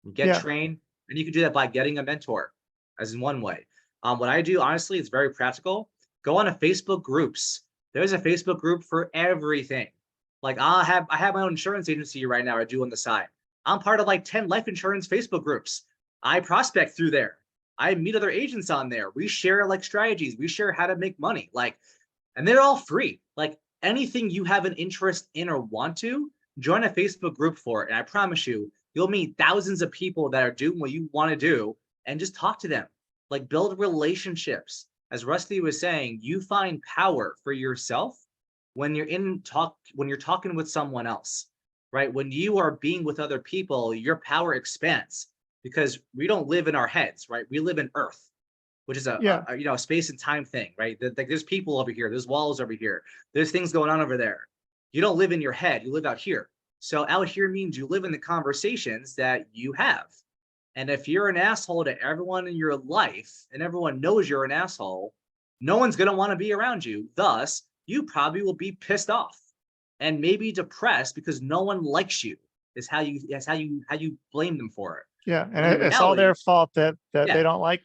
You get Yeah. trained, and you can do that by getting a mentor, as in one way. What I do, honestly, it's very practical. Go on to Facebook groups. There's a Facebook group for everything. Like I have my own insurance agency right now. I do on the side. I'm part of like 10 life insurance Facebook groups. I prospect through there. I meet other agents on there. We share like strategies. We share how to make money. Like, and they're all free. Like anything you have an interest in or want to, join a Facebook group for it. And I promise you, you'll meet thousands of people that are doing what you want to do, and just talk to them. Like build relationships. As Rusty was saying, you find power for yourself when you're talking with someone else, right? When you are being with other people, your power expands, because we don't live in our heads, right? We live in Earth, which is Yeah. a space and time thing, right? Like there's people over here, there's walls over here, there's things going on over there. You don't live in your head, you live out here. So out here means you live in the conversations that you have. And if you're an asshole to everyone in your life and everyone knows you're an asshole, no one's going to want to be around you. Thus, you probably will be pissed off and maybe depressed because no one likes you. Is how you blame them for it. Yeah. When in And it's all their reality, fault that yeah, they it's don't like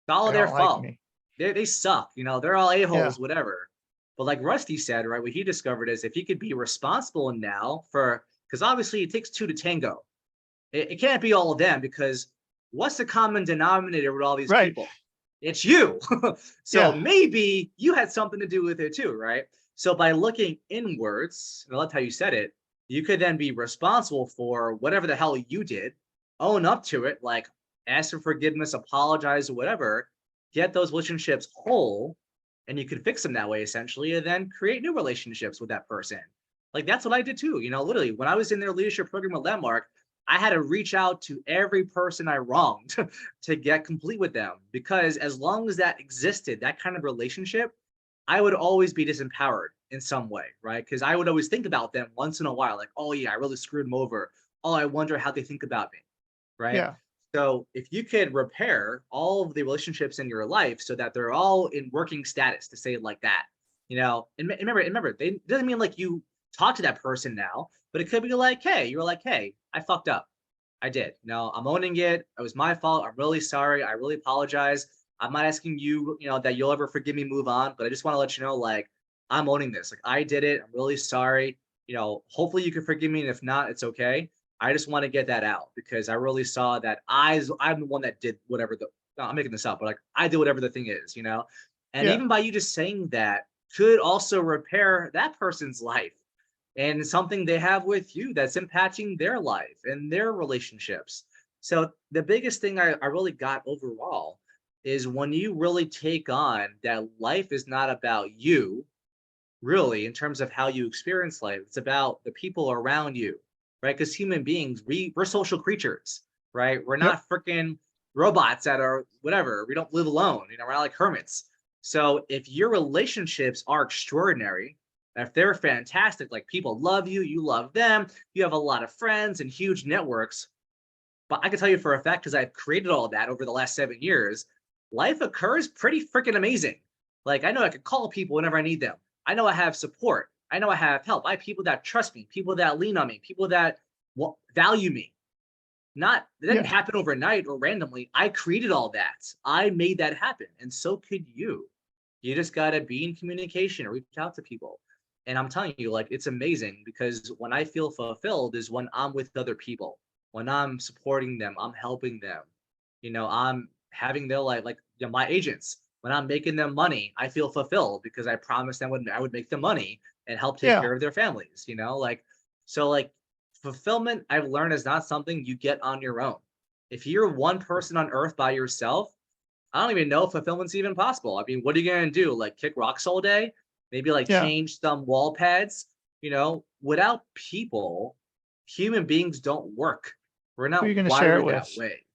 all they their don't like fault. me. They suck, they're all Yeah. a-holes, whatever. But like Rusty said, right, what he discovered is if he could be responsible now because obviously it takes two to tango. It can't be all of them, because what's the common denominator with all these Right. people? It's you. So Yeah. maybe you had something to do with it too, right? So by looking inwards, and I love how you said it, you could then be responsible for whatever the hell you did, own up to it, like ask for forgiveness, apologize, or whatever, get those relationships whole, and you could fix them that way essentially, and then create new relationships with that person. Like that's what I did too. Literally when I was in their leadership program with Landmark, I had to reach out to every person I wronged to get complete with them, because as long as that existed, that kind of relationship, I would always be disempowered in some way, right? Because I would always think about them once in a while, like, oh yeah, I really screwed them over. Oh, I wonder how they think about me, right? Yeah. So if you could repair all of the relationships in your life so that they're all in working status, to say it like that, and remember, it doesn't mean like you talk to that person now, but it could be like, hey, you're like, hey, I fucked up. I did. I'm owning it. It was my fault. I'm really sorry. I really apologize. I'm not asking you, that you'll ever forgive me, move on, but I just want to let you know, like, I'm owning this. Like, I did it. I'm really sorry. Hopefully you can forgive me. And if not, it's okay. I just want to get that out, because I really saw that I'm the one that did whatever no, I'm making this up, but like I did whatever the thing is. And Yeah. even by you just saying that could also repair that person's life and something they have with you that's impacting their life and their relationships. So the biggest thing I really got overall is when you really take on that life is not about you, really, in terms of how you experience life. It's about the people around you, right? Because human beings, we're social creatures, right? We're Yep. not freaking robots that are whatever. We don't live alone. We're not like hermits. So if your relationships are extraordinary, if they're fantastic, like people love you, you love them, you have a lot of friends and huge networks. But I can tell you for a fact, because I've created all of that over the last 7 years, life occurs pretty freaking amazing. Like I know I can call people whenever I need them. I know I have support. I know I have help. I have people that trust me, people that lean on me, people that value me. It didn't Yeah. happen overnight or randomly. I created all that. I made that happen. And so could you. You just got to be in communication or reach out to people. And I'm telling you, like, it's amazing, because when I feel fulfilled is when I'm with other people, when I'm supporting them, I'm helping them, I'm having their life, like, my agents, when I'm making them money, I feel fulfilled because I promised them I would make them money and help take Yeah. care of their families, like, so like fulfillment, I've learned, is not something you get on your own. If you're one person on earth by yourself, I don't even know if fulfillment's even possible. I mean, what are you going to do? Like kick rocks all day? Maybe like Yeah. change some wall pads, without people, human beings don't work. We're Who are you not going to share it wired with? that way.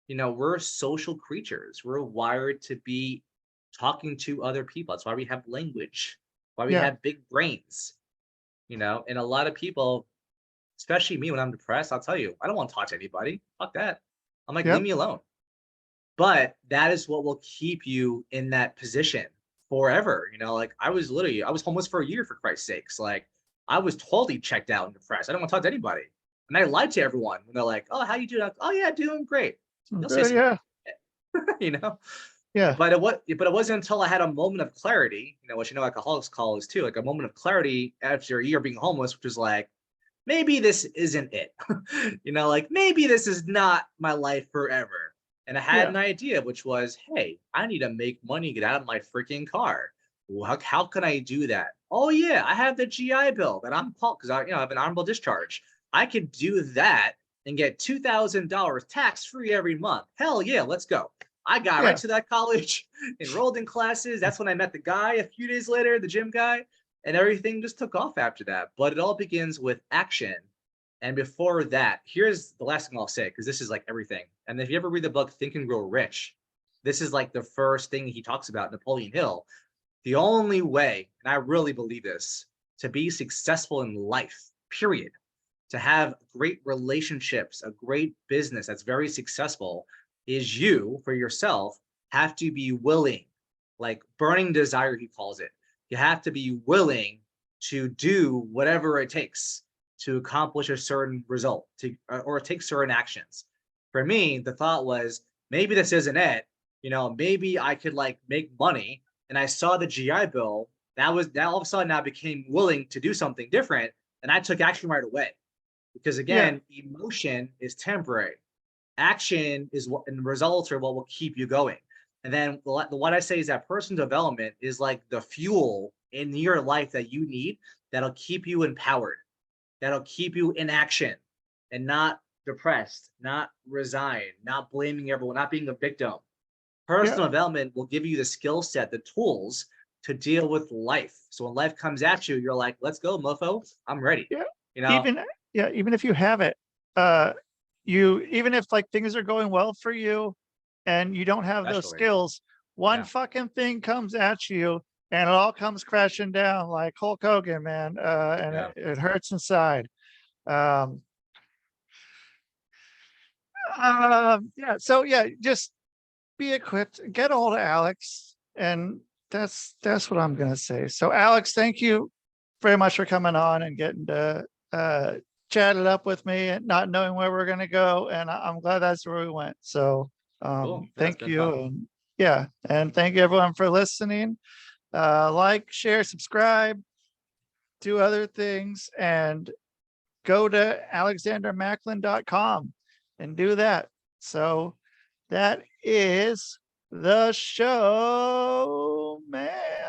We're social creatures. We're wired to be talking to other people. That's why we have language, why we Yeah. have big brains, and a lot of people, especially me when I'm depressed, I'll tell you, I don't want to talk to anybody. Fuck that. I'm like, leave Yep. me alone. But that is what will keep you in that position forever. Like I was homeless for a year, for Christ's sakes. Like I was totally checked out and depressed. I don't want to talk to anybody. And I lied to everyone when they're like, oh, how you doing? Oh yeah, doing great. You'll say Good. some Yeah. you know. Yeah. But it wasn't until I had a moment of clarity, what alcoholics call is too, like a moment of clarity after a year being homeless, which is like, maybe this isn't it. Like maybe this is not my life forever. And I had Yeah. an idea, which was, hey, I need to make money, get out of my freaking car. Well, how can I do that? Oh yeah, I have the GI Bill that I'm called because I have an honorable discharge. I could do that and get $2,000 tax free every month. Hell yeah, let's go. I got right Yeah. to that college, enrolled in classes. That's when I met the guy a few days later, the gym guy, and everything just took off after that. But it all begins with action. And before that, here's the last thing I'll say, because this is like everything. And if you ever read the book Think and Grow Rich, this is like the first thing he talks about, Napoleon Hill. The only way, and I really believe this, to be successful in life, period, to have great relationships, a great business that's very successful, is you, for yourself, have to be willing, like burning desire, he calls it. You have to be willing to do whatever it takes to accomplish a certain result, or take certain actions. For me, the thought was, maybe this isn't it. Maybe I could like make money. And I saw the GI Bill. That all of a sudden I became willing to do something different, and I took action right away. Because Yeah. again, emotion is temporary. Action is what, and results are what will keep you going. And then what I say is that personal development is like the fuel in your life that you need, that'll keep you empowered, that'll keep you in action and not depressed, not resigned, not blaming everyone, not being a victim. Yeah. Personal development will give you the skill set, the tools to deal with life. So when life comes at you, you're like, let's go, mofo. I'm ready. Yeah. You know, Even, yeah, even if you have it, even if like things are going well for you and you don't have those especially. skills, one Yeah. fucking thing comes at you and it all comes crashing down like Hulk Hogan, man. And Yeah. it hurts inside. Um, yeah. So yeah, just be equipped, get a hold of Alex, and that's what I'm gonna say. So Alex, thank you very much for coming on and getting to chat it up with me and not knowing where we're gonna go. And I'm glad that's where we went. So Cool. Yeah, it's thank been you. fun. And yeah, and thank you everyone for listening. Like, share, subscribe, do other things, and go to alexandermacklin.com and do that. So that is the show, man.